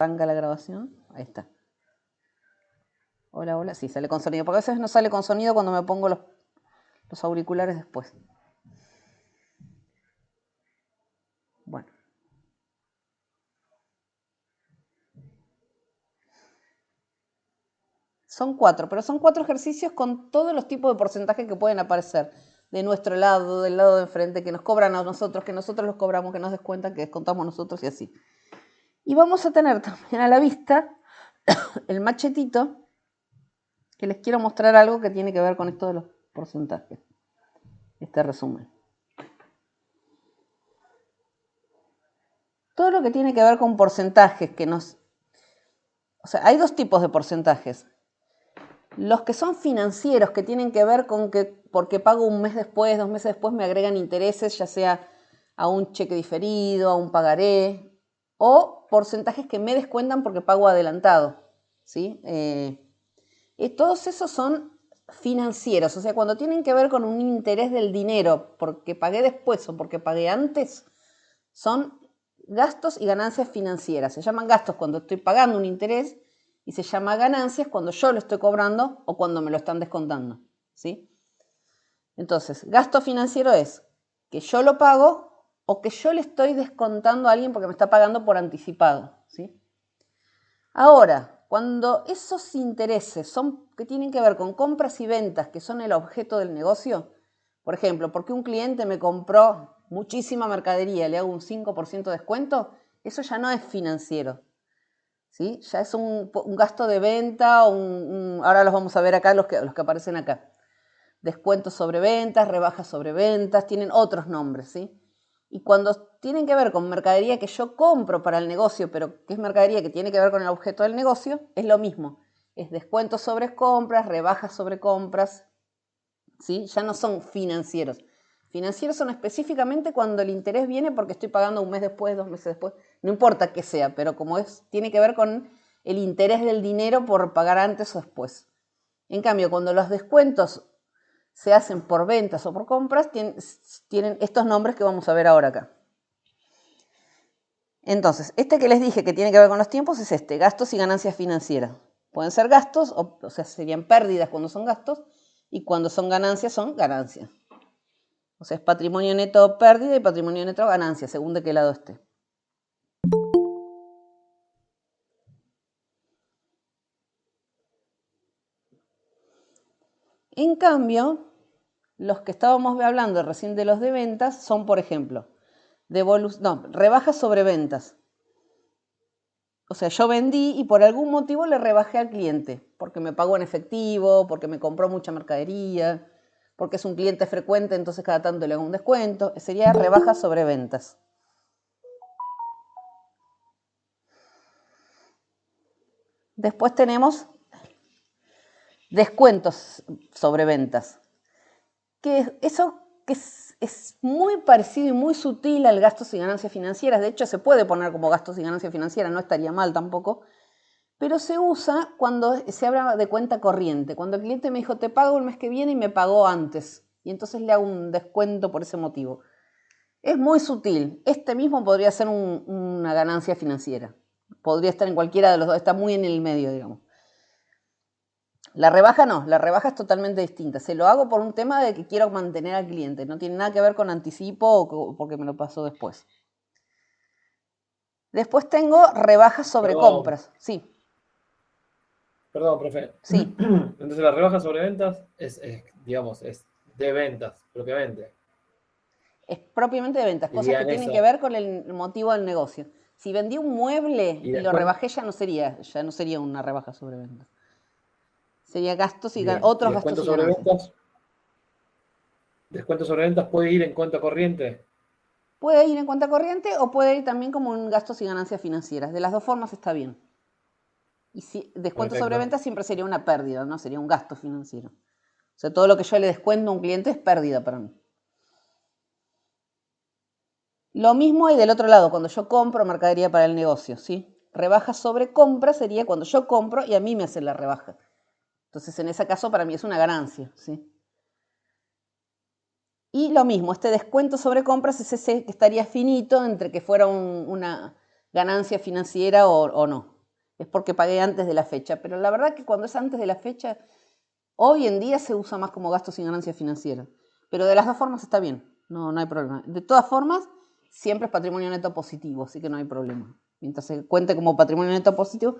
Arranca la grabación. Ahí está. Hola, hola. Sí, sale con sonido. Porque a veces no sale con sonido cuando me pongo los auriculares después. Bueno. Son 4, pero son 4 ejercicios con todos los tipos de porcentajes que pueden aparecer. De nuestro lado, del lado de enfrente, que nos cobran a nosotros, que nosotros los cobramos, que nos descuentan, que descontamos nosotros y así. Y vamos a tener también a la vista el machetito, que les quiero mostrar algo que tiene que ver con esto de los porcentajes. Este resumen. Todo lo que tiene que ver con porcentajes que nos... O sea, hay 2 tipos de porcentajes. Los que son financieros, que tienen que ver con que porque pago un mes después, 2 meses después, me agregan intereses, ya sea a un cheque diferido, a un pagaré, o porcentajes que me descuentan porque pago adelantado, ¿sí? Todos esos son financieros, o sea, cuando tienen que ver con un interés del dinero, porque pagué después o porque pagué antes, son gastos y ganancias financieras. Se llaman gastos cuando estoy pagando un interés y se llama ganancias cuando yo lo estoy cobrando o cuando me lo están descontando, ¿sí? Entonces, gasto financiero es que yo lo pago o que yo le estoy descontando a alguien porque me está pagando por anticipado, ¿sí? Ahora, cuando esos intereses son que tienen que ver con compras y ventas, que son el objeto del negocio, por ejemplo, porque un cliente me compró muchísima mercadería, le hago un 5% de descuento, eso ya no es financiero, ¿sí? Ya es un gasto de venta, ahora los vamos a ver acá, los que aparecen acá. Descuentos sobre ventas, rebajas sobre ventas, tienen otros nombres, ¿sí? Y cuando tienen que ver con mercadería que yo compro para el negocio, pero que es mercadería que tiene que ver con el objeto del negocio, es lo mismo. Es descuentos sobre compras, rebajas sobre compras, ¿sí? Ya no son financieros. Financieros son específicamente cuando el interés viene porque estoy pagando un mes después, 2 meses después, no importa qué sea, pero como tiene que ver con el interés del dinero por pagar antes o después. En cambio, cuando los descuentos se hacen por ventas o por compras, tienen estos nombres que vamos a ver ahora acá. Entonces, este que les dije que tiene que ver con los tiempos es gastos y ganancias financieras. Pueden ser gastos, o sea, serían pérdidas cuando son gastos, y cuando son ganancias, son ganancias. O sea, es patrimonio neto pérdida y patrimonio neto ganancia, según de qué lado esté. En cambio, los que estábamos hablando recién de los de ventas son, por ejemplo, rebajas sobre ventas. O sea, yo vendí y por algún motivo le rebajé al cliente, porque me pagó en efectivo, porque me compró mucha mercadería, porque es un cliente frecuente, entonces cada tanto le hago un descuento. Sería rebajas sobre ventas. Después tenemos descuentos sobre ventas. Eso que es muy parecido y muy sutil al gastos y ganancias financieras. De hecho, se puede poner como gastos y ganancias financieras, no estaría mal tampoco. Pero se usa cuando se habla de cuenta corriente. Cuando el cliente me dijo, te pago el mes que viene y me pagó antes. Y entonces le hago un descuento por ese motivo. Es muy sutil. Este mismo podría ser una ganancia financiera. Podría estar en cualquiera de los dos. Está muy en el medio, digamos. La rebaja no, la rebaja es totalmente distinta. Se lo hago por un tema de que quiero mantener al cliente. No tiene nada que ver con anticipo o porque me lo paso después. Después tengo rebajas sobre compras. Sí. Perdón, profe. Sí. Entonces la rebaja sobre ventas digamos, es de ventas propiamente. Es propiamente de ventas, cosas que Dirían tienen que eso. ver con el motivo del negocio. Si vendí un mueble Y y lo después, rebajé, ya no sería una rebaja sobre ventas. Sería gastos y bien. Y otros gastos descuento y sobre ganancias. ventas. Descuento sobre ventas puede ir en cuenta corriente. Puede ir en cuenta corriente o puede ir también como en gastos y ganancias financieras. De las dos formas está bien. Y si descuento sobre Perfecto. ventas siempre sería una pérdida, no sería un gasto financiero. O sea, todo lo que yo le descuento a un cliente es pérdida para mí. Lo mismo hay del otro lado, cuando yo compro mercadería para el negocio, ¿sí? Rebaja sobre compra sería cuando yo compro y a mí me hacen la rebaja. Entonces, en ese caso, para mí es una ganancia, ¿sí? Y lo mismo, este descuento sobre compras es ese que estaría finito entre que fuera una ganancia financiera o no. es porque pagué antes de la fecha. Pero la verdad que cuando es antes de la fecha, hoy en día se usa más como gastos y ganancias financieras. Pero de las dos formas está bien, no hay problema. De todas formas, siempre es patrimonio neto positivo, así que no hay problema. Mientras se cuente como patrimonio neto positivo.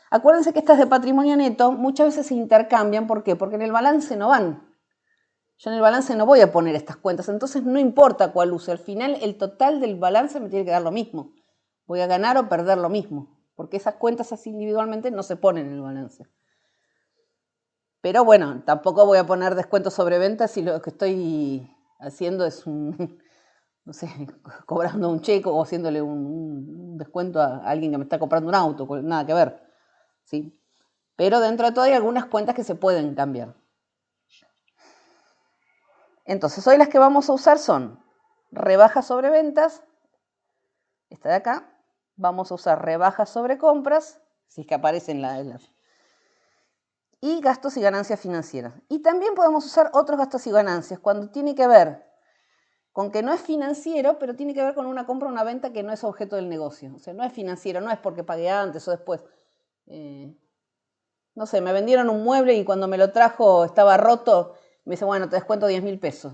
Acuérdense que estas de patrimonio neto muchas veces se intercambian. ¿Por qué? Porque en el balance no van. Yo en el balance no voy a poner estas cuentas, entonces no importa cuál use. Al final el total del balance me tiene que dar lo mismo. Voy a ganar o perder lo mismo, porque esas cuentas así individualmente no se ponen en el balance. Pero bueno, tampoco voy a poner descuentos sobre ventas si lo que estoy haciendo es no sé, cobrando un cheque o haciéndole un descuento a alguien que me está comprando un auto, nada que ver, ¿sí? Pero dentro de todo hay algunas cuentas que se pueden cambiar. Entonces, hoy las que vamos a usar son rebajas sobre ventas, esta de acá, vamos a usar rebajas sobre compras, si es que aparecen las, y gastos y ganancias financieras. Y también podemos usar otros gastos y ganancias cuando tiene que ver con que no es financiero, pero tiene que ver con una compra o una venta que no es objeto del negocio. O sea, no es financiero, no es porque pagué antes o después. No sé, me vendieron un mueble y cuando me lo trajo estaba roto, me dice, bueno, te descuento 10.000 pesos.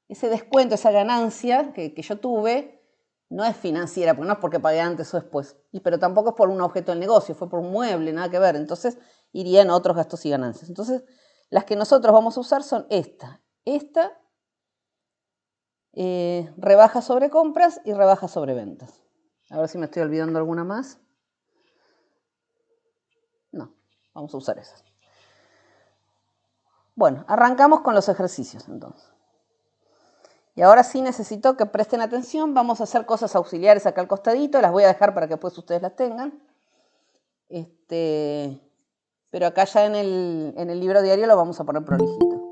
Ese descuento, esa ganancia que yo tuve, no es financiera, porque no es porque pagué antes o después, pero tampoco es por un objeto del negocio, fue por un mueble, nada que ver. Entonces irían otros gastos y ganancias. Entonces, las que nosotros vamos a usar son esta, rebajas sobre compras y rebajas sobre ventas. A ver si me estoy olvidando alguna más. No, vamos a usar esas. Bueno, arrancamos con los ejercicios entonces. Y ahora sí necesito que presten atención. Vamos a hacer cosas auxiliares acá al costadito. Las voy a dejar para que después ustedes las tengan. Pero acá ya en el libro diario lo vamos a poner prolijito.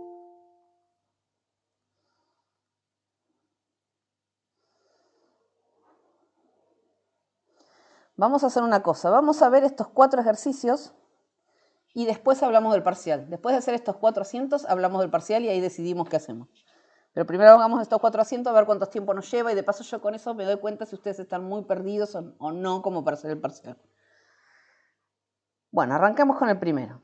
Vamos a hacer una cosa. Vamos a ver estos 4 ejercicios y después hablamos del parcial. Después de hacer estos 4 asientos, hablamos del parcial y ahí decidimos qué hacemos. Pero primero hagamos estos 4 asientos, a ver cuánto tiempo nos lleva y de paso yo con eso me doy cuenta si ustedes están muy perdidos o no como para hacer el parcial. Bueno, arrancamos con el primero.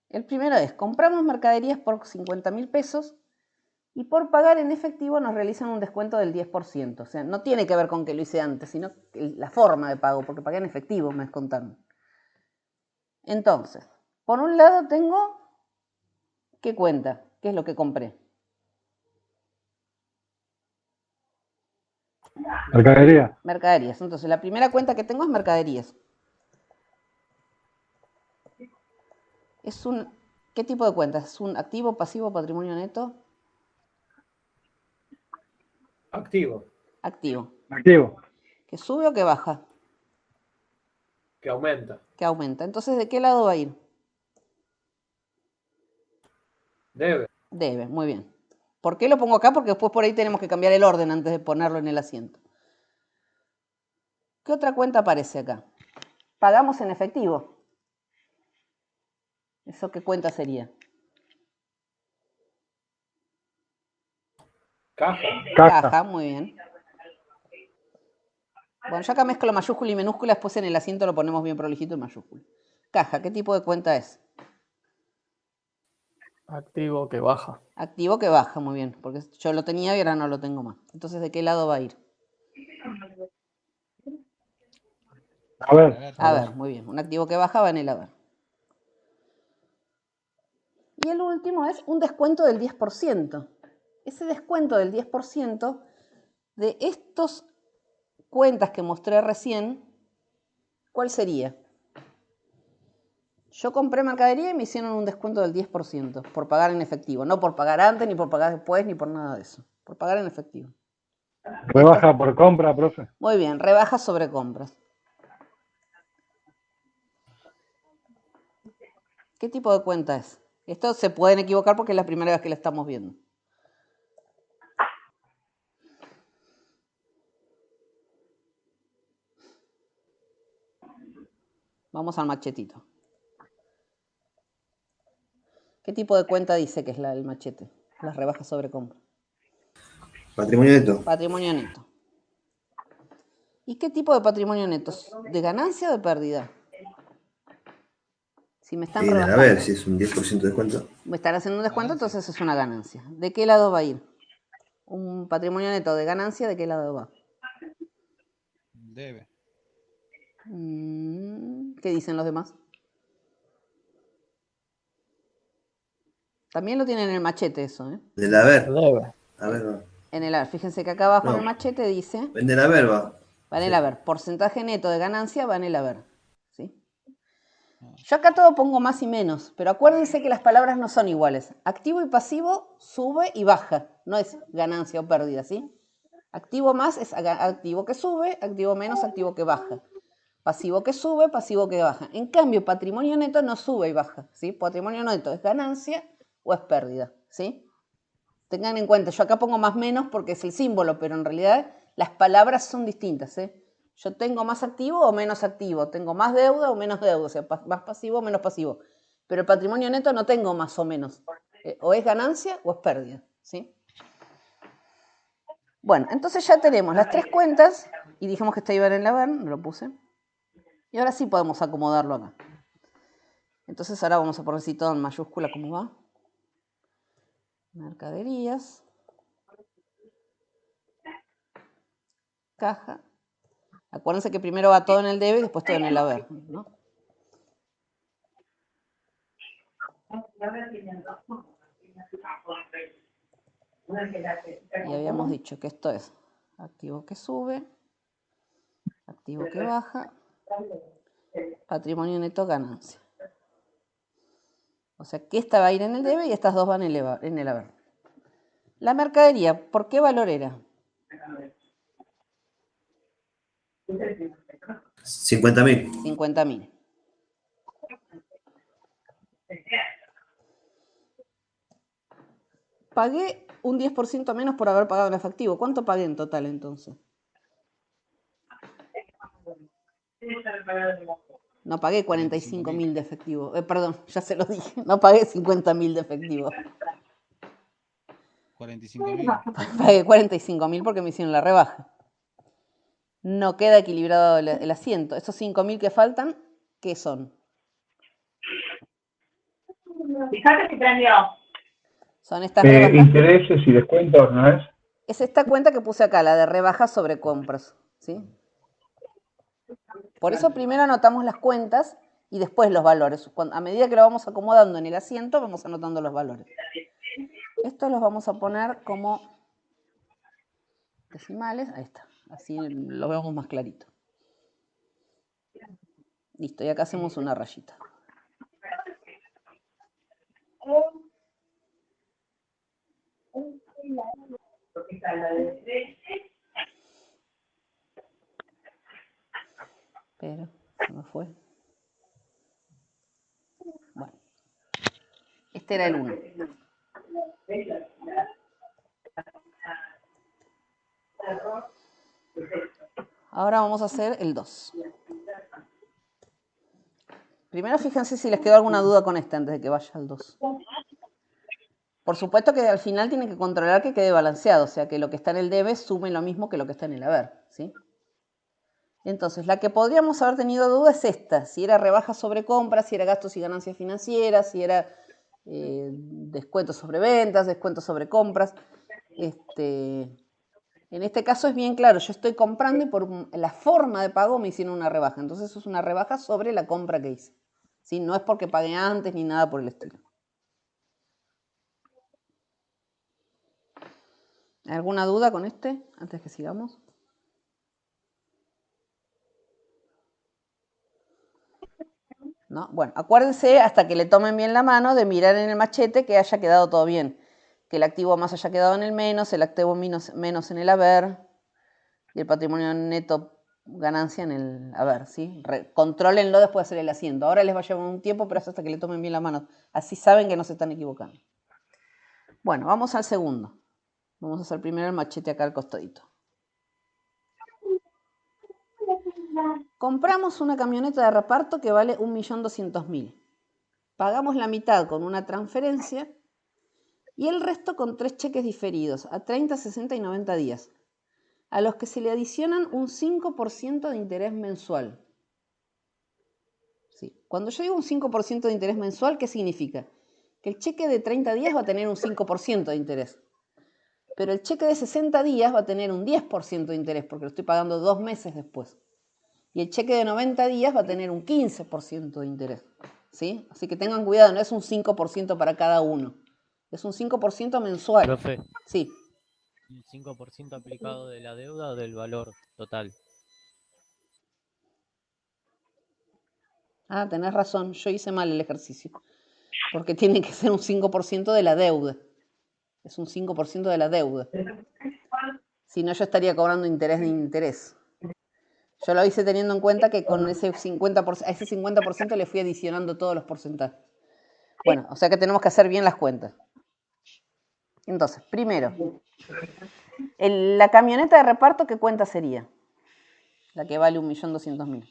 El primero es, compramos mercaderías por 50.000 pesos y por pagar en efectivo nos realizan un descuento del 10%. O sea, no tiene que ver con que lo hice antes, sino la forma de pago, porque pagué en efectivo, me descontaron. Entonces, por un lado tengo, ¿qué cuenta? ¿Qué es lo que compré? Mercadería. Mercaderías. Entonces, la primera cuenta que tengo es mercaderías. ¿Qué tipo de cuenta? ¿Es un activo, pasivo, patrimonio neto? Activo, Activo. Activo. ¿Que sube o que baja? que aumenta. Que aumenta. Entonces, ¿de qué lado va a ir? Debe. Debe, muy bien. ¿Por qué lo pongo acá? Porque después por ahí tenemos que cambiar el orden antes de ponerlo en el asiento. ¿Qué otra cuenta aparece acá? Pagamos en efectivo. ¿Eso qué cuenta sería? Caja. Caja, muy bien. Bueno, yo acá mezclo mayúscula y minúscula, después en el asiento lo ponemos bien prolijito en mayúscula. Caja, ¿qué tipo de cuenta es? Activo que baja. Activo que baja, muy bien, porque yo lo tenía y ahora no lo tengo más. Entonces, ¿de qué lado va a ir? A ver. A ver, muy bien. Un activo que baja va en el haber. Y el último es un descuento del 10%. Ese descuento del 10% de estas cuentas que mostré recién, ¿cuál sería? Yo compré mercadería y me hicieron un descuento del 10% por pagar en efectivo. No por pagar antes, ni por pagar después, ni por nada de eso. Por pagar en efectivo. Rebaja por compra, profe. Muy bien, rebajas sobre compras. ¿Qué tipo de cuenta es? Esto se pueden equivocar porque es la primera vez que la estamos viendo. Vamos al machetito. ¿Qué tipo de cuenta dice que es el machete? Las rebajas sobre compra. Patrimonio neto. Patrimonio neto. ¿Y qué tipo de patrimonio neto? ¿De ganancia o de pérdida? Si me están Y en el rebajando, haber, si es un 10% de descuento. me están haciendo un descuento, entonces es una ganancia. ¿De qué lado va a ir? Un patrimonio neto de ganancia, ¿de qué lado va? Debe. ¿Qué dicen los demás? También lo tienen en el machete eso, ¿eh? En el haber. Debe. A ver, va. En el haber. Fíjense que acá abajo en No. el machete dice, En el haber va. va en el Sí. haber. Porcentaje neto de ganancia va en el haber. ¿Sí? Ah, Yo acá todo pongo más y menos, pero acuérdense que las palabras no son iguales. Activo y pasivo sube y baja, no es ganancia o pérdida, ¿sí? Activo más es activo que sube, activo menos, activo que baja. Pasivo que sube, pasivo que baja. En cambio, patrimonio neto no sube y baja, ¿sí? Patrimonio neto es ganancia o es pérdida, ¿sí? Tengan en cuenta, yo acá pongo más menos porque es el símbolo, pero en realidad las palabras son distintas, ¿eh? Yo tengo más activo o menos activo, tengo más deuda o menos deuda, o sea, más pasivo o menos pasivo. Pero el patrimonio neto no tengo más o menos. O es ganancia o es pérdida, ¿sí? Bueno, entonces ya tenemos las tres cuentas y dijimos que esta iba en el haber, no lo puse. Y ahora sí podemos acomodarlo acá. Entonces ahora vamos a poner así todo en mayúscula como va. Mercaderías. Caja. Acuérdense que primero va todo en el debe y después todo en el haber, ¿no? Y habíamos dicho que esto es activo que sube, activo que baja, patrimonio neto ganancia. O sea que esta va a ir en el debe y estas dos van en el haber. La mercadería, ¿por qué valor era? 50.000. 50.000. Pagué un 10% menos por haber pagado en efectivo. ¿Cuánto pagué en total entonces? No pagué 45.000 de efectivo. Perdón, ya se lo dije. No pagué 50.000 de efectivo. 45.000. Pagué 45.000 porque me hicieron la rebaja. No queda equilibrado el asiento. Esos 5.000 que faltan, ¿qué son? Fíjate si prendió. Son estas rebajas. Intereses y descuentos, ¿no es? Es esta cuenta que puse acá, la de rebajas sobre compras, ¿sí? Por eso primero anotamos las cuentas y después los valores. A medida que lo vamos acomodando en el asiento, vamos anotando los valores. Estos los vamos a poner como decimales. Ahí está. Así lo vemos más clarito. Listo, y acá hacemos una rayita. Pero se me fue. Bueno, este era el 1. Ahora vamos a hacer el 2. Primero fíjense si les quedó alguna duda con este antes de que vaya al 2. Por supuesto que al final tienen que controlar que quede balanceado, o sea que lo que está en el debe sume lo mismo que lo que está en el haber, ¿sí? Entonces, la que podríamos haber tenido duda es esta, si era rebaja sobre compras, si era gastos y ganancias financieras, si era descuentos sobre ventas, descuentos sobre compras. En este caso es bien claro, yo estoy comprando y por la forma de pago me hicieron una rebaja. Entonces eso es una rebaja sobre la compra que hice, ¿sí? No es porque pagué antes ni nada por el estilo. ¿Alguna duda con este antes que sigamos? ¿No? Bueno, acuérdense hasta que le tomen bien la mano de mirar en el machete que haya quedado todo bien. Que el activo más haya quedado en el menos, el activo menos en el haber y el patrimonio neto ganancia en el haber, ¿sí? Controlenlo después de hacer el asiento. Ahora les va a llevar un tiempo, pero es hasta que le tomen bien la mano. Así saben que no se están equivocando. Bueno, vamos al segundo. Vamos a hacer primero el machete acá al costadito. Compramos una camioneta de reparto que vale 1.200.000. Pagamos la mitad con una transferencia y el resto con 3 cheques diferidos a 30, 60 y 90 días, a los que se le adicionan un 5% de interés mensual. Sí. Cuando yo digo un 5% de interés mensual, ¿qué significa? Que el cheque de 30 días va a tener un 5% de interés. Pero el cheque de 60 días va a tener un 10% de interés porque lo estoy pagando 2 meses después. Y el cheque de 90 días va a tener un 15% de interés. ¿Sí? Así que tengan cuidado, no es un 5% para cada uno. Es un 5% mensual. Profe, Sí. ¿el 5% aplicado de la deuda o del valor total? Ah, tenés razón, yo hice mal el ejercicio. Porque tiene que ser un 5% de la deuda. Es un 5% de la deuda. Si no, yo estaría cobrando interés de interés. Yo lo hice teniendo en cuenta que con ese 50%, a ese 50% le fui adicionando todos los porcentajes. Bueno, o sea que tenemos que hacer bien las cuentas. Entonces, primero, la camioneta de reparto, ¿qué cuenta sería? La que vale 1.200.000.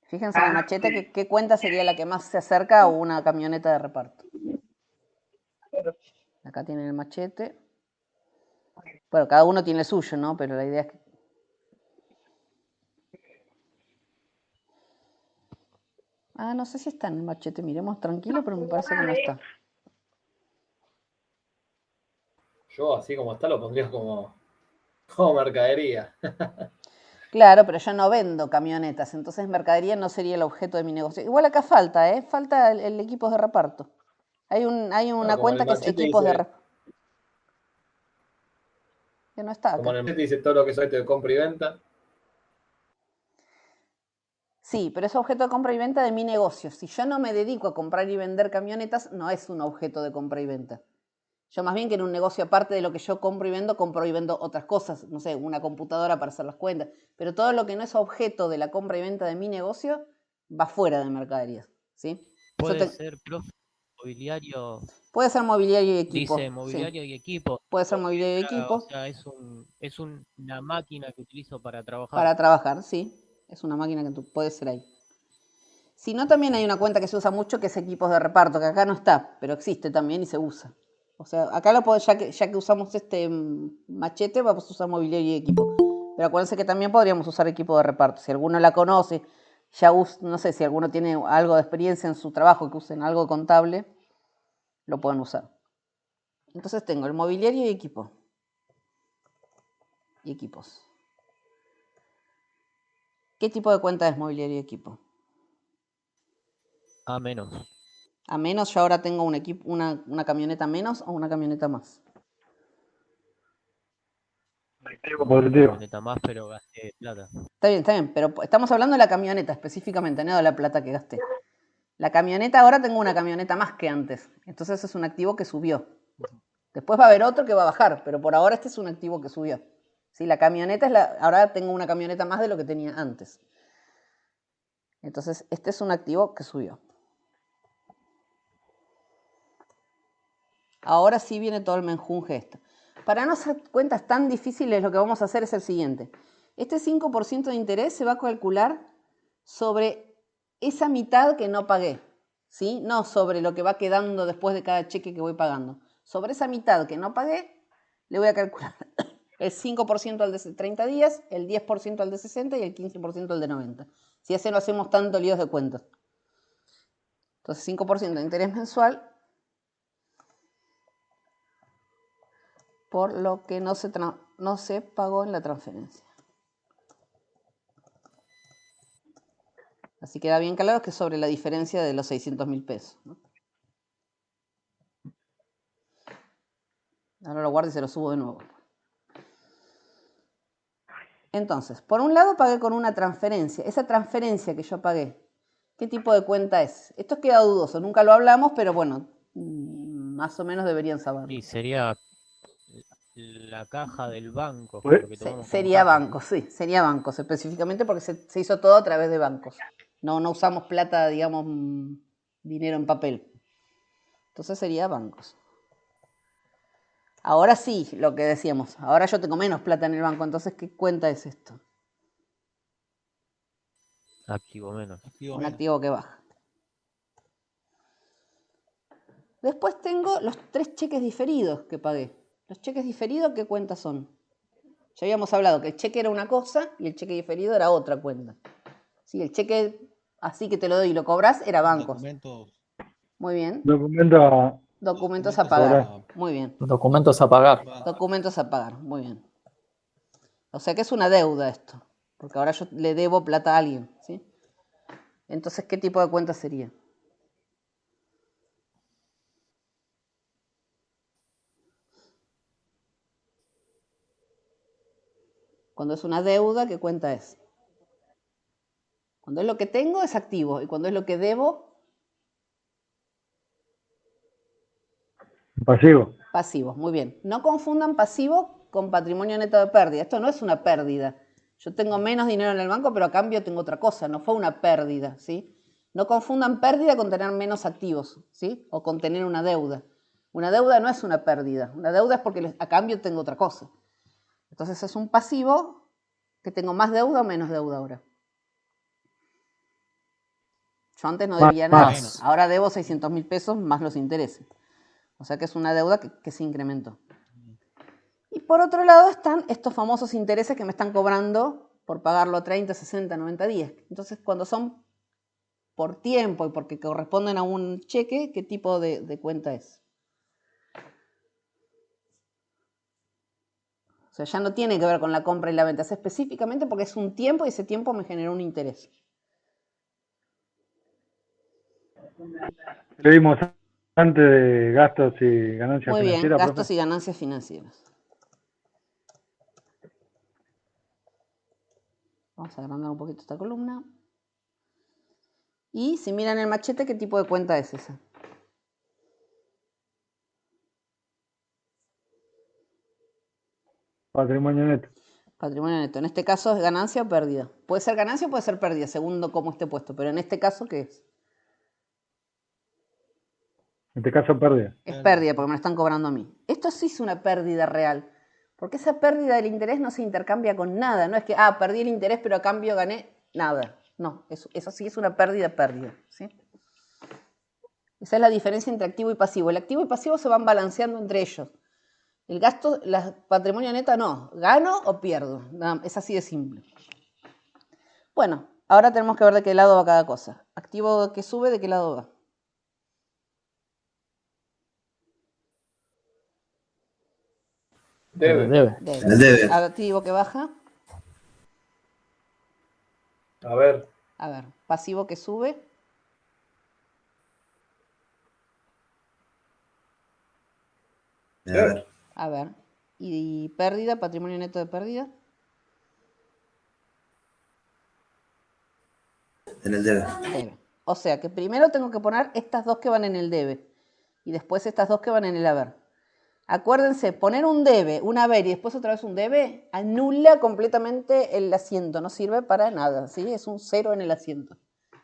Fíjense en el machete qué cuenta sería la que más se acerca a una camioneta de reparto. Acá tienen el machete. Bueno, cada uno tiene el suyo, ¿no? Pero la idea es que... Ah, no sé si está en el machete. Miremos tranquilo, pero me parece que no está. Yo así como está lo pondría como mercadería. Claro, pero yo no vendo camionetas, entonces mercadería no sería el objeto de mi negocio. Igual acá falta, ¿eh? Falta el equipos de reparto. Hay una Como en cuenta el que es machete equipos de dice, reparto. Que no está como acá. en el machete dice todo lo que es de compra y venta. Sí, pero es objeto de compra y venta de mi negocio. Si yo no me dedico a comprar y vender camionetas, no es un objeto de compra y venta. Yo más bien que en un negocio aparte de lo que yo compro y vendo otras cosas, no sé, una computadora para hacer las cuentas. Pero todo lo que no es objeto de la compra y venta de mi negocio va fuera de mercaderías. ¿Sí? Puede ser, profe, mobiliario, Puede ser mobiliario y equipo. dice Sí. mobiliario y equipo. Puede ser Tipo que mobiliario y entra, o equipo sea, es una máquina que utilizo para trabajar. para trabajar, sí. Es una máquina que tú puedes ser ahí. Si no, también hay una cuenta que se usa mucho que es equipos de reparto, que acá no está, pero existe también y se usa. O sea, acá ya que usamos este machete, vamos a usar mobiliario y equipo. Pero acuérdense que también podríamos usar equipo de reparto. Si alguno la conoce, no sé, si alguno tiene algo de experiencia en su trabajo, que usen algo contable, lo pueden usar. Entonces tengo el mobiliario y equipo. Y equipos. ¿Qué tipo de cuenta es mobiliario y equipo? A menos. A menos, yo ahora tengo una camioneta menos o una camioneta más. Negativo, Una positivo. camioneta más, pero gasté plata. Está bien, pero estamos hablando de la camioneta específicamente, no de la plata que gasté. La camioneta, ahora tengo una camioneta más que antes, entonces es un activo que subió. Después va a haber otro que va a bajar, pero por ahora este es un activo que subió. ¿Sí? La camioneta ahora tengo una camioneta más de lo que tenía antes. Entonces este es un activo que subió. Ahora sí viene todo el menjunje esto. Para no hacer cuentas tan difíciles, lo que vamos a hacer es el siguiente. Este 5% de interés se va a calcular sobre esa mitad que no pagué, ¿sí? No sobre lo que va quedando después de cada cheque que voy pagando. Sobre esa mitad que no pagué, le voy a calcular el 5% al de 30 días, el 10% al de 60 y el 15% al de 90. Si así no hacemos tanto líos de cuentas. Entonces 5% de interés mensual por lo que no se pagó en la transferencia. Así queda bien claro que es sobre la diferencia de los 600.000 pesos, ¿no? Ahora lo guardo y se lo subo de nuevo. Entonces, por un lado pagué con una transferencia. Esa transferencia que yo pagué, ¿qué tipo de cuenta es? Esto queda dudoso, nunca lo hablamos, pero bueno, más o menos deberían saberlo. Y sería la caja del banco, Pues, lo que tomamos como Sería caja. bancos, sí, sería bancos específicamente porque se hizo todo a través de bancos. No usamos plata, digamos, dinero en papel. Entonces sería bancos. Ahora sí, lo que decíamos, ahora yo tengo menos plata en el banco, entonces ¿qué cuenta es esto? Activo menos. Un activo que baja. Después tengo los 3 cheques diferidos que pagué. ¿Los cheques diferidos qué cuentas son? Ya habíamos hablado que el cheque era una cosa y el cheque diferido era otra cuenta. Sí, el cheque así que te lo doy y lo cobras era bancos. Documentos. Muy bien. Documento Documentos a pagar. Muy bien. Documentos a pagar. Documentos a pagar. Muy bien. O sea que es una deuda esto. Porque ahora yo le debo plata a alguien. ¿Sí? Entonces, ¿qué tipo de cuenta sería? Cuando es una deuda, ¿qué cuenta es? Cuando es lo que tengo, es activo. Y cuando es lo que debo, pasivo. pasivo. Muy bien. No confundan pasivo con patrimonio neto de pérdida. Esto no es una pérdida. Yo tengo menos dinero en el banco, pero a cambio tengo otra cosa. No fue una pérdida, ¿sí? No confundan pérdida con tener menos activos, ¿sí? O con tener una deuda. Una deuda no es una pérdida. Una deuda es porque a cambio tengo otra cosa. Entonces es un pasivo que tengo más deuda o menos deuda ahora. Yo antes no debía nada. Más. Ahora debo 600.000 pesos más los intereses. O sea que es una deuda que se incrementó. Y por otro lado están estos famosos intereses que me están cobrando por pagarlo a 30, 60, 90 días. Entonces, cuando son por tiempo y porque corresponden a un cheque, ¿qué tipo de cuenta es? O sea, ya no tiene que ver con la compra y la venta, es específicamente porque es un tiempo y ese tiempo me generó un interés. Le dimos antes de gastos y ganancias Muy bien, financieras, gastos profe. y ganancias financieras. Vamos a agrandar un poquito esta columna. Y si miran el machete, ¿qué tipo de cuenta es esa? Patrimonio neto. Patrimonio neto. En este caso es ganancia o pérdida. Puede ser ganancia o puede ser pérdida, según cómo esté puesto. Pero en este caso, ¿qué es? En este caso, pérdida. Es pérdida porque me lo están cobrando a mí. Esto sí es una pérdida real. Porque esa pérdida del interés no se intercambia con nada. No es que, perdí el interés, pero a cambio gané nada. No, eso sí es una pérdida, ¿sí? Esa es la diferencia entre activo y pasivo. El activo y pasivo se van balanceando entre ellos. El gasto, la patrimonio neta no. ¿Gano o pierdo? Es así de simple. Bueno, ahora tenemos que ver de qué lado va cada cosa. Activo que sube, ¿de qué lado va? Debe. Debe. El debe. Activo que baja. A ver. A ver, pasivo que sube. A ver. A ver. Y pérdida, patrimonio neto de pérdida. En el debe. Debe. O sea que primero tengo que poner estas dos que van en el debe. Y después estas dos que van en el haber. Acuérdense, poner un debe, un haber y después otra vez un debe, anula completamente el asiento. No sirve para nada, ¿sí? Es un 0 en el asiento.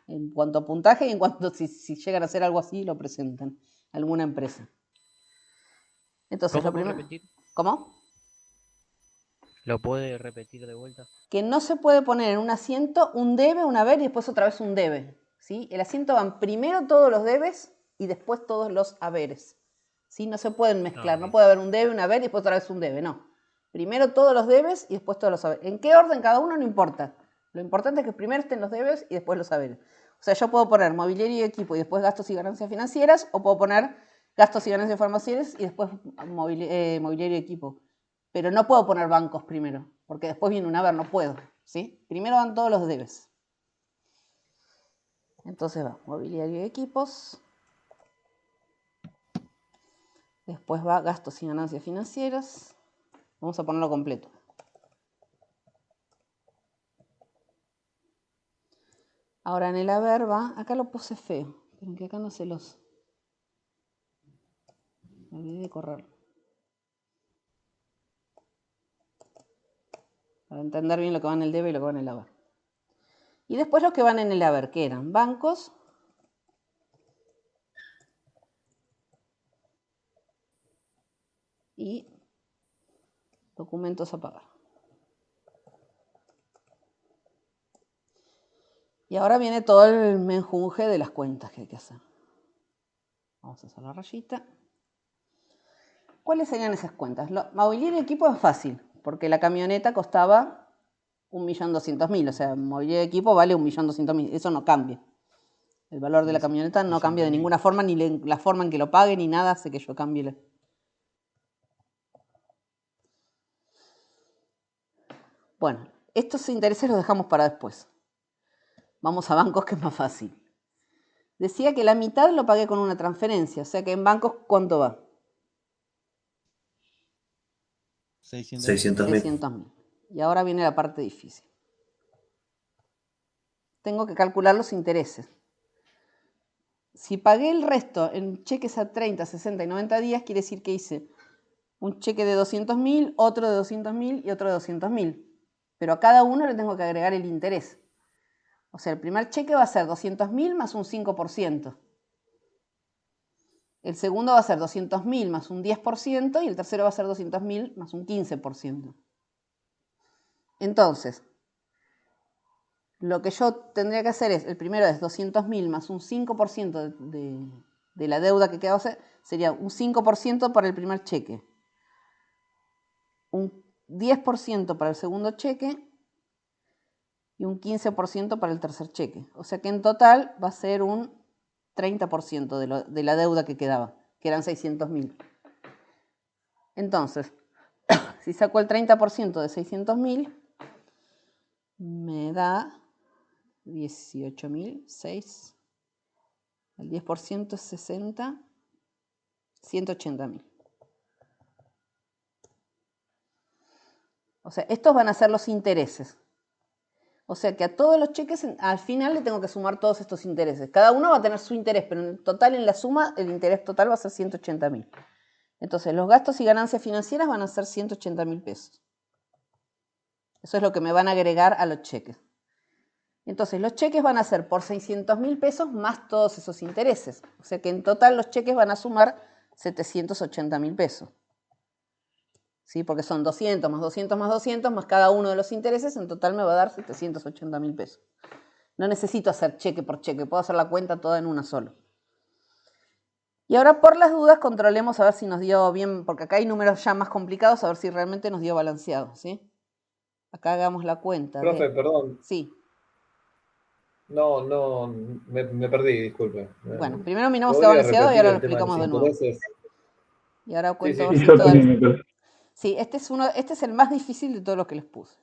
En cuanto a puntaje y en cuanto si llegan a hacer algo así, lo presentan a alguna empresa. Entonces, lo primero. Repetir? ¿Cómo? ¿Lo puede repetir de vuelta? Que no se puede poner en un asiento un debe, un haber y después otra vez un debe, ¿sí? El asiento van primero todos los debes y después todos los haberes, ¿sí? No se pueden mezclar, no puede haber un debe, un haber y después otra vez un debe, no. Primero todos los debes y después todos los haberes. ¿En qué orden cada uno? No importa. Lo importante es que primero estén los debes y después los haberes. O sea, yo puedo poner mobiliario y equipo y después gastos y ganancias financieras, o puedo poner gastos y ganancias financieras y después mobiliario y equipo. Pero no puedo poner bancos primero, porque después viene un haber, no puedo, ¿sí? Primero van todos los debes. Entonces va mobiliario y equipos. Después va gastos y ganancias financieras. Vamos a ponerlo completo. Ahora en el haber va, acá lo puse feo, pero que acá no se los... Me olvidé de correrlo. Para entender bien lo que va en el debe y lo que va en el haber. Y después los que van en el haber, que eran bancos, y documentos a pagar. Y ahora viene todo el menjunje de las cuentas que hay que hacer. Vamos a hacer la rayita. ¿Cuáles serían esas cuentas? Mobiliario y equipo es fácil, porque la camioneta costaba 1.200.000, o sea, mobiliario y equipo vale 1.200.000, eso no cambia. El valor de la camioneta no cambia de ninguna forma, ni la forma en que lo pague, ni nada hace que yo cambie. Bueno, estos intereses los dejamos para después. Vamos a bancos, que es más fácil. Decía que la mitad lo pagué con una transferencia, o sea que en bancos, ¿cuánto va? 600.000. 600.000. Y ahora viene la parte difícil. Tengo que calcular los intereses. Si pagué el resto en cheques a 30, 60 y 90 días, quiere decir que hice un cheque de 200.000, otro de 200.000 y otro de 200.000. Pero a cada uno le tengo que agregar el interés. O sea, el primer cheque va a ser 200.000 más un 5%. El segundo va a ser 200.000 más un 10% y el tercero va a ser 200.000 más un 15%. Entonces, lo que yo tendría que hacer es, el primero es 200.000 más un 5% de la deuda que queda, sería un 5% para el primer cheque, un 10% para el segundo cheque y un 15% para el tercer cheque. O sea que en total va a ser un 30% de la deuda que quedaba, que eran 600.000. Entonces, si saco el 30% de 600.000, me da 18.006. El 10% es 60, 180.000. O sea, estos van a ser los intereses. O sea que a todos los cheques al final le tengo que sumar todos estos intereses. Cada uno va a tener su interés, pero en total, en la suma, el interés total va a ser 180.000. Entonces, los gastos y ganancias financieras van a ser 180.000 pesos. Eso es lo que me van a agregar a los cheques. Entonces, los cheques van a ser por 600.000 pesos más todos esos intereses. O sea que en total los cheques van a sumar 780.000 pesos. ¿Sí? Porque son 200 más 200 más 200 más cada uno de los intereses, en total me va a dar 780.000 pesos. No necesito hacer cheque por cheque, puedo hacer la cuenta toda en una sola. Y ahora, por las dudas, controlemos a ver si nos dio bien, porque acá hay números ya más complicados, a ver si realmente nos dio balanceado, ¿sí? Acá hagamos la cuenta. Profe, perdón. Sí. No, me perdí, disculpe. Bueno, primero miramos si está balanceado y ahora lo explicamos de nuevo. Y ahora cuento a ver si todo Sí, este es el más difícil de todos los que les puse.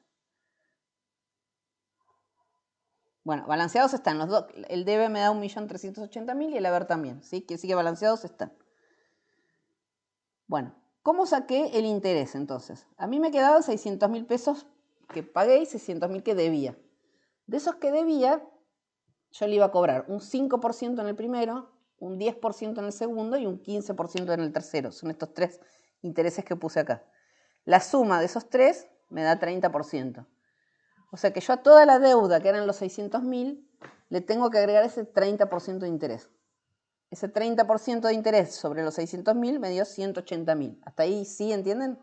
Bueno, balanceados están los dos. El debe me da 1.380.000 y el haber también, ¿sí? Que sí que balanceados están. Bueno, ¿cómo saqué el interés entonces? A mí me quedaban 600.000 pesos que pagué y 600.000 que debía. De esos que debía, yo le iba a cobrar un 5% en el primero, un 10% en el segundo y un 15% en el tercero. Son estos tres intereses que puse acá. La suma de esos tres me da 30%. O sea que yo a toda la deuda, que eran los 600.000, le tengo que agregar ese 30% de interés. Ese 30% de interés sobre los 600.000 me dio 180.000. ¿Hasta ahí sí entienden?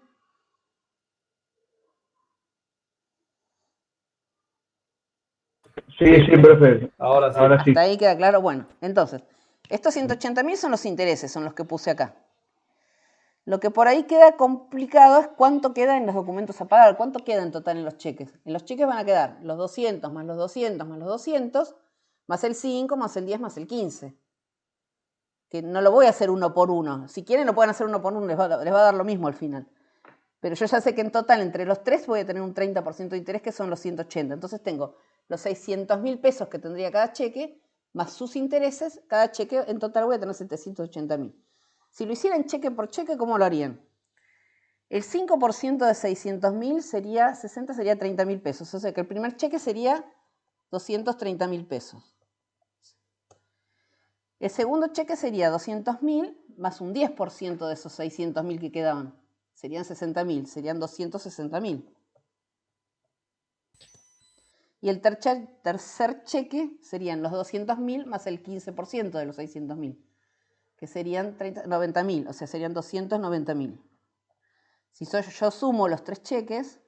Sí, profe. Ahora sí. Ahora sí. Hasta ahí queda claro. Bueno, entonces, estos 180.000 son los intereses, son los que puse acá. Lo que por ahí queda complicado es cuánto queda en los documentos a pagar, cuánto queda en total en los cheques. En los cheques van a quedar los 200 más los 200 más los 200, más el 5, más el 10, más el 15. Que no lo voy a hacer uno por uno. Si quieren lo pueden hacer uno por uno, les va a dar lo mismo al final. Pero yo ya sé que en total entre los tres voy a tener un 30% de interés, que son los 180. Entonces tengo los 600.000 pesos que tendría cada cheque, más sus intereses, cada cheque en total voy a tener 780.000. Si lo hicieran cheque por cheque, ¿cómo lo harían? El 5% de 600.000 sería 60, sería 30.000 pesos. O sea que el primer cheque sería 230.000 pesos. El segundo cheque sería 200.000 más un 10% de esos 600.000 que quedaban. Serían 60.000, serían 260.000. Y el tercer cheque serían los 200.000 más el 15% de los 600.000. Que serían 90.000, o sea, serían 290.000. Si yo sumo los tres cheques,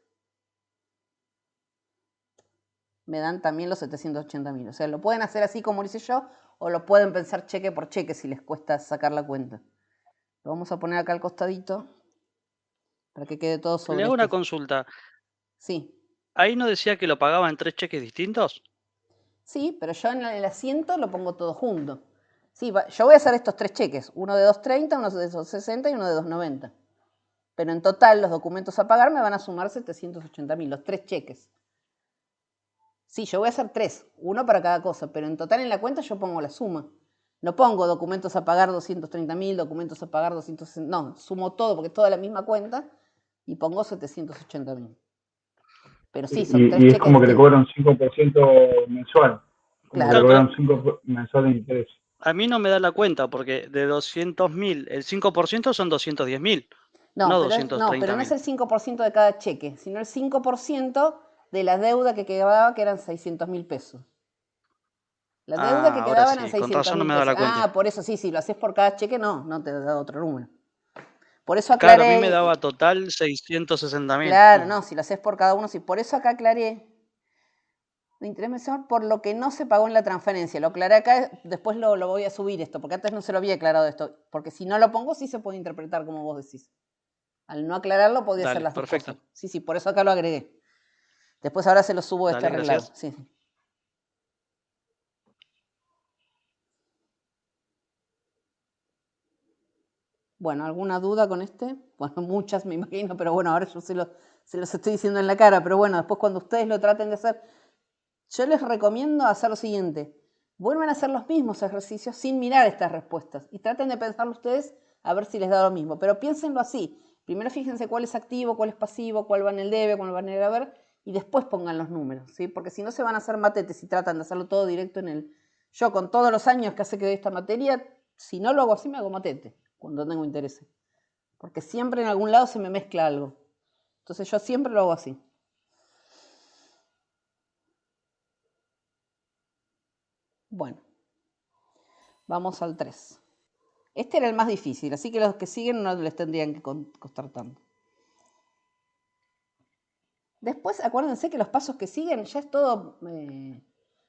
me dan también los 780.000. O sea, lo pueden hacer así como lo hice yo, o lo pueden pensar cheque por cheque si les cuesta sacar la cuenta. Lo vamos a poner acá al costadito para que quede todo sobre Le hago una este. consulta. Sí, ¿Ahí no decía que lo pagaba en 3 cheques distintos? sí, pero yo en el asiento lo pongo todo junto. Sí, yo voy a hacer estos 3 cheques, uno de 230, uno de 260 y uno de 290. Pero en total los documentos a pagar me van a sumar 780.000, los 3 cheques. Sí, yo voy a hacer 3, uno para cada cosa, pero en total en la cuenta yo pongo la suma. No pongo documentos a pagar 230.000, documentos a pagar 260, no, sumo todo porque es toda la misma cuenta y pongo 780.000. Pero sí, son 3 Y es cheques como que le distintos. cobran 5% mensual. Como que le Claro. cobran 5 mensual de interés. A mí no me da la cuenta porque de 200.000, el 5% son 210.000, No, no pero no es 230.000. el 5% de cada cheque, sino el 5% de la deuda que quedaba, que eran 600.000 pesos. La deuda que Ahora quedaba eran sí, con 600 razón no mil me da pesos. la cuenta. Ah, por eso sí, si lo haces por cada cheque, no te da otro número. Por eso Claro, a mí me aclaré, daba total 660.000. claro, no, si lo haces por cada uno, sí. Por eso acá aclaré de interés mensual por lo que no se pagó en la transferencia. Lo aclaré acá, después lo voy a subir esto, porque antes no se lo había aclarado esto. Porque si no lo pongo, sí se puede interpretar como vos decís. Al no aclararlo, podía ser Dale, las dos perfecto. cosas. Sí, por eso acá lo agregué. Después ahora se lo subo este Dale, arreglado. gracias. Sí. Bueno, ¿alguna duda con este? Bueno, muchas me imagino, pero bueno, ahora yo se los estoy diciendo en la cara, pero bueno, después cuando ustedes lo traten de hacer, yo les recomiendo hacer lo siguiente. Vuelvan a hacer los mismos ejercicios sin mirar estas respuestas y traten de pensarlo ustedes a ver si les da lo mismo, pero piénsenlo así. Primero fíjense cuál es activo, cuál es pasivo, cuál va en el debe, cuál va en el haber y después pongan los números, ¿sí? Porque si no se van a hacer matetes y tratan de hacerlo todo directo en el... Yo con todos los años que hace que doy esta materia, si no lo hago así me hago matete cuando tengo interés. Porque siempre en algún lado se me mezcla algo. Entonces yo siempre lo hago así. Bueno, vamos al 3. Este era el más difícil, así que los que siguen no les tendrían que costar tanto. Después acuérdense que los pasos que siguen ya es todo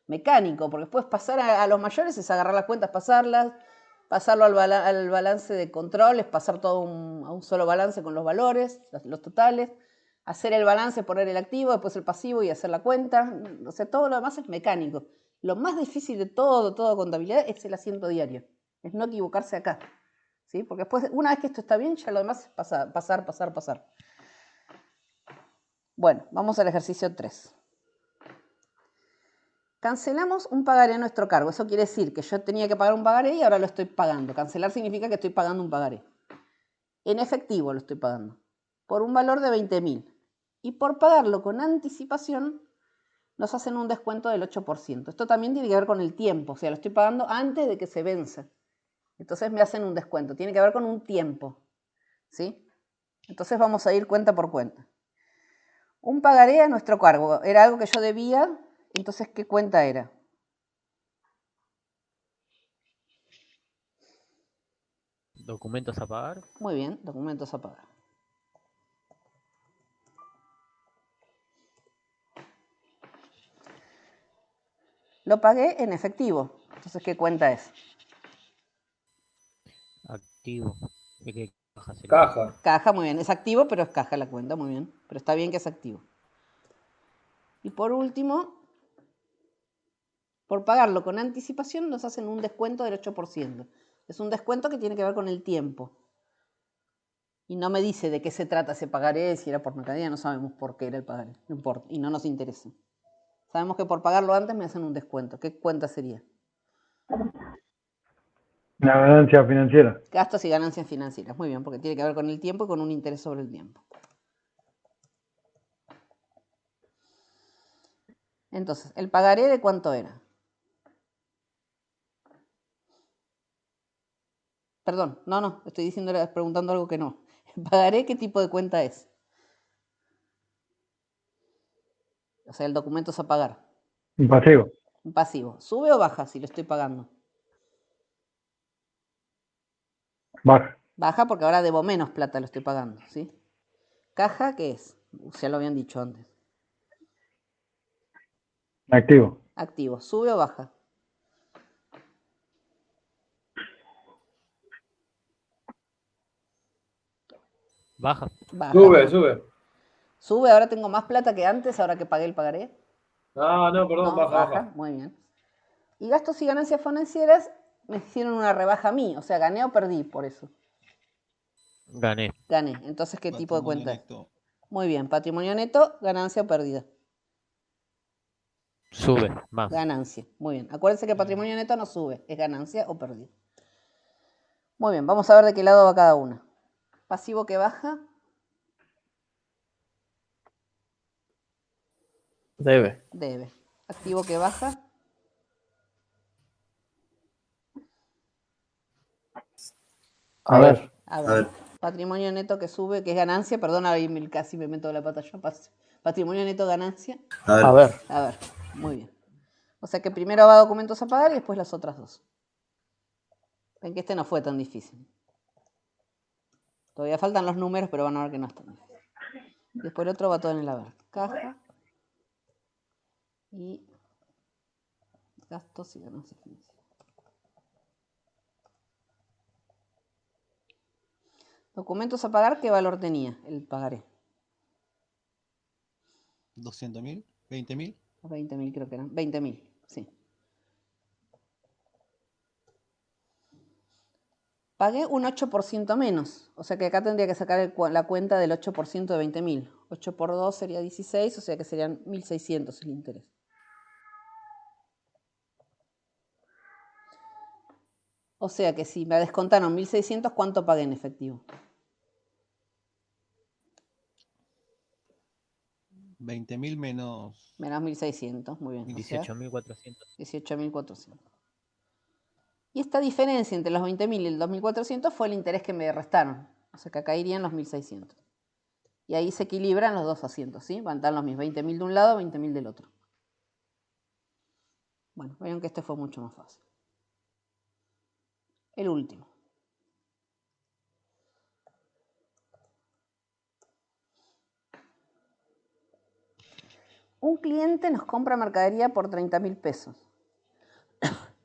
mecánico, porque después pasar a los mayores es agarrar las cuentas, pasarlas, pasarlo al balance de control, es pasar todo a un solo balance con los valores, los totales, hacer el balance, poner el activo, después el pasivo y hacer la cuenta. O sea, todo lo demás es mecánico. Lo más difícil de todo contabilidad es el asiento diario, es no equivocarse acá, ¿sí? Porque después, una vez que esto está bien, ya lo demás es pasar. Bueno, vamos al ejercicio 3. Cancelamos un pagaré a nuestro cargo. Eso quiere decir que yo tenía que pagar un pagaré y ahora lo estoy pagando. Cancelar significa que estoy pagando un pagaré. En efectivo lo estoy pagando. Por un valor de 20.000. Y por pagarlo con anticipación nos hacen un descuento del 8%. Esto también tiene que ver con el tiempo. O sea, lo estoy pagando antes de que se venza. Entonces me hacen un descuento. Tiene que ver con un tiempo, ¿sí? Entonces vamos a ir cuenta por cuenta. Un pagaré a nuestro cargo. Era algo que yo debía. Entonces, ¿qué cuenta era? Documentos a pagar. Muy bien, documentos a pagar. Lo pagué en efectivo. Entonces, ¿qué cuenta es? Activo. ¿Qué caja sería? Caja. Caja, muy bien. Es activo, pero es caja la cuenta, muy bien. Pero está bien que es activo. Y por último, por pagarlo con anticipación nos hacen un descuento del 8%. Es un descuento que tiene que ver con el tiempo. Y no me dice de qué se trata ese pagaré, si era por mercadería, no sabemos por qué era el pagaré. No importa, y no nos interesa. Sabemos que por pagarlo antes me hacen un descuento. ¿Qué cuenta sería? Una ganancia financiera. Gastos y ganancias financieras. Muy bien, porque tiene que ver con el tiempo y con un interés sobre el tiempo. Entonces, ¿el pagaré de cuánto era? Perdón, no, estoy preguntando algo que no. ¿El pagaré qué tipo de cuenta es? O sea, el documento es a pagar. Un pasivo. Un pasivo. ¿Sube o baja si lo estoy pagando? Baja. Baja porque ahora debo menos plata, lo estoy pagando, ¿sí? ¿Caja qué es? Ya lo habían dicho antes. Activo. Activo. ¿Sube o baja? Baja. Baja. Sube. Sube, ahora tengo más plata que antes, ahora que pagué el pagaré. Ah, no, perdón, No, baja. muy bien. Y gastos y ganancias financieras me hicieron una rebaja a mí, o sea, gané o perdí por eso. Gané. Gané. Entonces, ¿qué tipo de Patrimonio cuenta es? neto. Muy bien, patrimonio neto, ganancia o pérdida. Sube. Más. Ganancia. Muy bien. Acuérdense que patrimonio neto no sube, es ganancia o pérdida. Muy bien, vamos a ver de qué lado va cada una. Pasivo que baja, Debe. debe. Activo que baja, A ver. a A ver. ver. Patrimonio neto que sube, que es ganancia, perdón, ahí casi me meto la pata yo. Patrimonio neto, ganancia. A ver. A ver, muy bien. O sea que primero va documentos a pagar y después las otras dos. Ven que este no fue tan difícil. Todavía faltan los números, pero van a ver que no es tan difícil. Después el otro va todo en el haber. Caja y gastos y ganancias financieras. Documentos a pagar, ¿qué valor tenía el pagaré? 200.000, 20.000. 20.000 creo que eran. 20.000, sí. Pagué un 8% menos. O sea que acá tendría que sacar la cuenta del 8% de 20.000. 8 por 2 sería 16, o sea que serían 1.600 el interés. O sea que si me descontaron 1.600, ¿cuánto pagué en efectivo? 20.000 menos. Menos 1.600, muy bien. 18.400. 18.400. Y esta diferencia entre los 20.000 y el 2.400 fue el interés que me restaron. O sea que acá irían los 1.600. Y ahí se equilibran los dos asientos, ¿sí? Van a estar los mismos, 20.000 de un lado, 20.000 del otro. Bueno, vean que este fue mucho más fácil. El último. Un cliente nos compra mercadería por 30.000 pesos.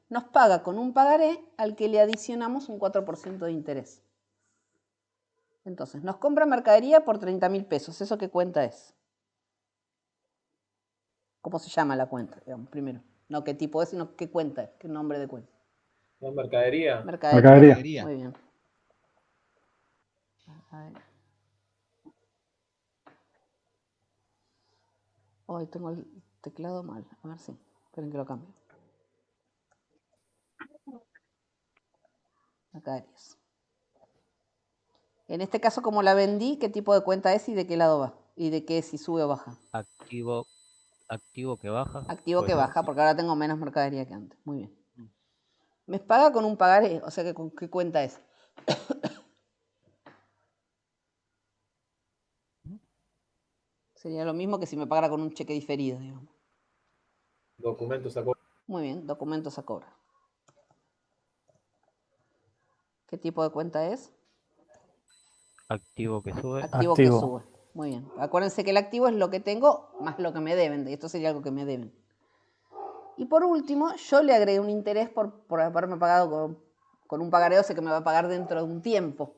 Nos paga con un pagaré al que le adicionamos un 4% de interés. Entonces, nos compra mercadería por 30.000 pesos. ¿Eso qué cuenta es? ¿Cómo se llama la cuenta? Digamos, primero. No qué tipo es, sino qué cuenta es, qué nombre de cuenta. No, mercadería. Mercadería. Muy bien. Hoy tengo el teclado mal. A ver si. Esperen que lo cambie. Mercaderías. En este caso, como la vendí, ¿qué tipo de cuenta es y de qué lado va? ¿Y de qué si sube o baja? Activo que baja. Activo que Pues, baja, porque ahora tengo menos mercadería que antes. Muy bien. Me paga con un pagaré, o sea que ¿con qué cuenta es? Sería lo mismo que si me pagara con un cheque diferido, digamos. Documentos a cobrar. Muy bien, documentos a cobrar. ¿Qué tipo de cuenta es? Activo que sube. Activo que sube. Muy bien. Acuérdense que el activo es lo que tengo más lo que me deben. Y esto sería algo que me deben. Y por último, yo le agregué un interés por haberme pagado con un pagaré, o sea que me va a pagar dentro de un tiempo.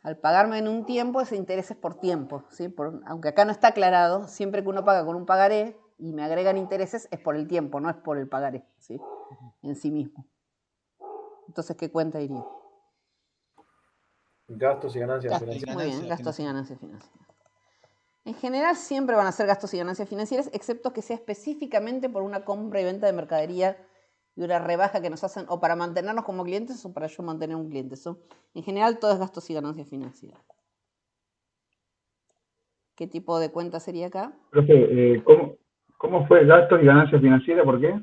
Al pagarme en un tiempo, ese interés es por tiempo, ¿sí? Aunque acá no está aclarado, siempre que uno paga con un pagaré y me agregan intereses, es por el tiempo, no es por el pagaré, ¿sí? En sí mismo. Entonces, ¿qué cuenta iría? Gastos y ganancias Gastos, financieras. muy bien, gastos y ganancias financieras. En general siempre van a ser gastos y ganancias financieras, excepto que sea específicamente por una compra y venta de mercadería y una rebaja que nos hacen o para mantenernos como clientes o para yo mantener un cliente. En general todo es gastos y ganancias financieras. ¿Qué tipo de cuenta sería acá? Profe, ¿cómo fue gastos y ganancias financieras? ¿Por qué?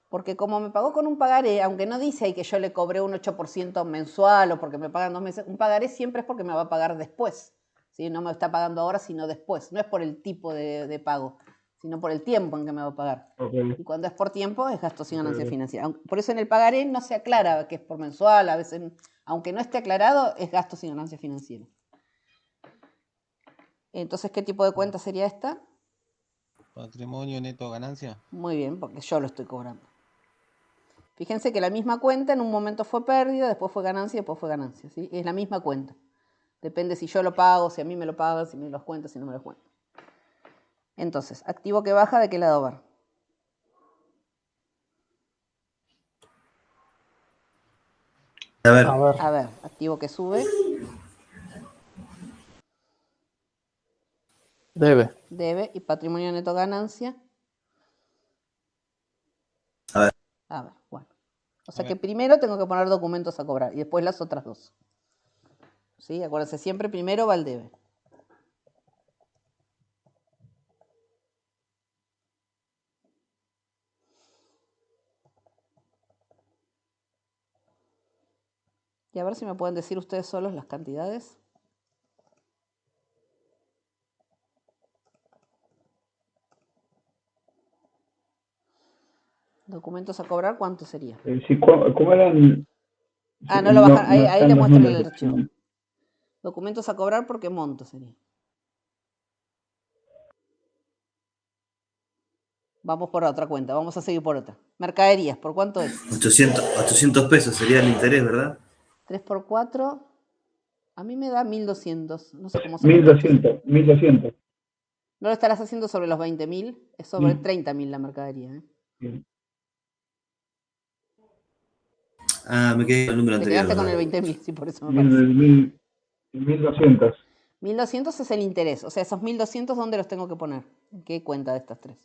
Porque como me pagó con un pagaré, aunque no dice ahí que yo le cobré un 8% mensual o porque me pagan 2 meses, un pagaré siempre es porque me va a pagar después. ¿Sí? No me está pagando ahora, sino después. No es por el tipo de pago, sino por el tiempo en que me va a pagar. Okay. Y cuando es por tiempo, es gastos y ganancias financieras. Por eso en el pagaré no se aclara que es por mensual, a veces, aunque no esté aclarado, es gastos y ganancias financieras. Entonces, ¿qué tipo de cuenta sería esta? Patrimonio neto ganancia. Muy bien, porque yo lo estoy cobrando. Fíjense que la misma cuenta en un momento fue pérdida, después fue ganancia y después fue ganancia. ¿Sí? Es la misma cuenta. Depende si yo lo pago, si a mí me lo pagan, si me los cuentan, si no me los cuentan. Entonces, activo que baja, ¿de qué lado va? A ver, A ver, activo que sube, Debe. debe, y patrimonio neto ganancia. A ver. A ver, bueno. O sea A que ver. primero tengo que poner documentos a cobrar y después las otras dos. ¿Sí? Acuérdense, siempre primero va el debe. Y a ver si me pueden decir ustedes solos las cantidades. Documentos a cobrar, ¿cuánto sería? ¿Cómo eran? Ah, no lo bajan, ahí están les los muestro el números. archivo. Documentos a cobrar, ¿por qué monto sería? Vamos por otra cuenta, vamos a seguir por otra. Mercaderías, ¿por cuánto es? 800 pesos sería el interés, ¿verdad? 3 por 4, a mí me da 1200. No sé cómo sacar 1200. No lo estarás haciendo sobre los 20.000, es sobre 30.000 la mercadería. ¿Eh? Ah, me quedé con el número Te anterior, quedaste con el ¿verdad? 20.000, sí, por eso me parece. 1200. 1.200 es el interés, o sea, esos 1.200, ¿dónde los tengo que poner? ¿En qué cuenta de estas tres?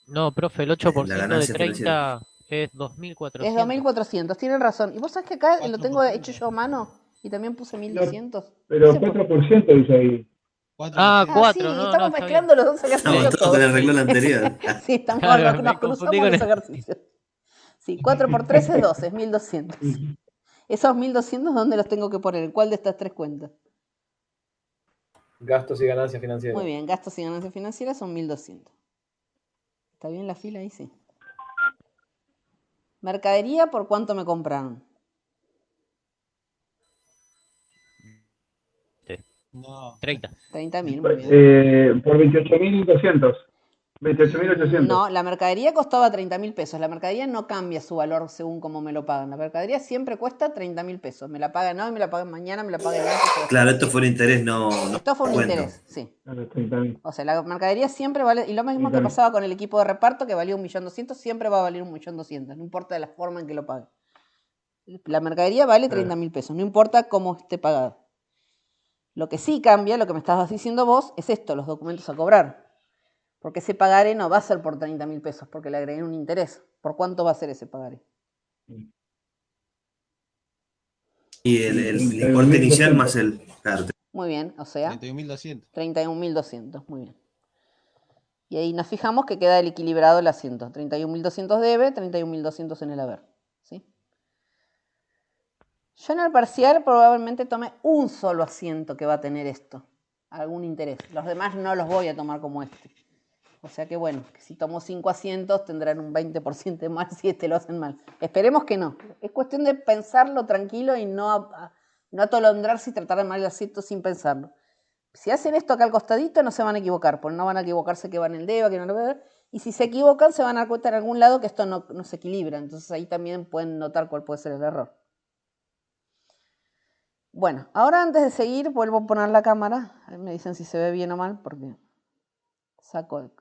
No, profe, el La 8% de ganancia financiera. 30 es Es 2.400. 2.400, tienen razón. ¿Y vos sabés que acá lo tengo 4%. hecho yo a mano? Y también puse 1.200. Pero No sé por- 4% dice ahí. 4%. Ah, Ah, 4, sí, no, estamos está bien. mezclando los dos Estamos ejercicios todos con el todos. renglón anterior. Sí, estamos, Claro, nos me confundí cruzamos con los el... ejercicios. Sí, 4 por 3 es 12, es 1.200. Esos 1.200, ¿dónde los tengo que poner? ¿En cuál de estas tres cuentas? Gastos y ganancias financieras. Muy bien, gastos y ganancias financieras son 1.200. ¿Está bien la fila ahí? Sí. Mercadería, ¿por cuánto me compraron? No. 30. 30.000, muy bien. Por 28.200. 28.800. No, la mercadería costaba 30.000 pesos. La mercadería no cambia su valor según cómo me lo pagan. La mercadería siempre cuesta 30.000 pesos. Me la pagan hoy, me la pagan mañana, me la pagan el antes. Claro, esto fue un interés, no Esto fue un cuento. interés, sí. Claro, 30.000. O sea, la mercadería siempre vale, y lo mismo que 30.000. pasaba con el equipo de reparto, que valía 1.200.000, siempre va a valer 1.200.000, no importa de la forma en que lo pague. La mercadería vale 30.000 pesos, no importa cómo esté pagado. Lo que sí cambia, lo que me estabas diciendo vos, es esto, los documentos a cobrar. Porque ese pagaré no va a ser por 30.000 pesos, porque le agregué un interés. ¿Por cuánto va a ser ese pagaré? Y el importe inicial más el. Claro, Muy bien, o sea, 31.200. 31.200, muy bien. Y ahí nos fijamos que queda el equilibrado el asiento. 31.200 debe, 31.200 en el haber. ¿Sí? Yo en el parcial probablemente tome un solo asiento que va a tener esto, algún interés. Los demás no los voy a tomar como este. O sea que bueno, que si tomo 5 asientos tendrán un 20% de mal si este lo hacen mal. Esperemos que no. Es cuestión de pensarlo tranquilo y no atolondrarse y tratar de mal el asiento sin pensarlo. Si hacen esto acá al costadito no se van a equivocar, porque no van a equivocarse que va en el DEVA, que no lo va a ver. Y si se equivocan se van a dar cuenta en algún lado que esto no se equilibra. Entonces ahí también pueden notar cuál puede ser el error. Bueno, ahora antes de seguir vuelvo a poner la cámara. Me dicen si se ve bien o mal, porque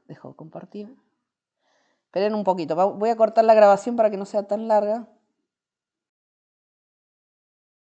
dejo de compartir. Esperen un poquito, voy a cortar la grabación para que no sea tan larga.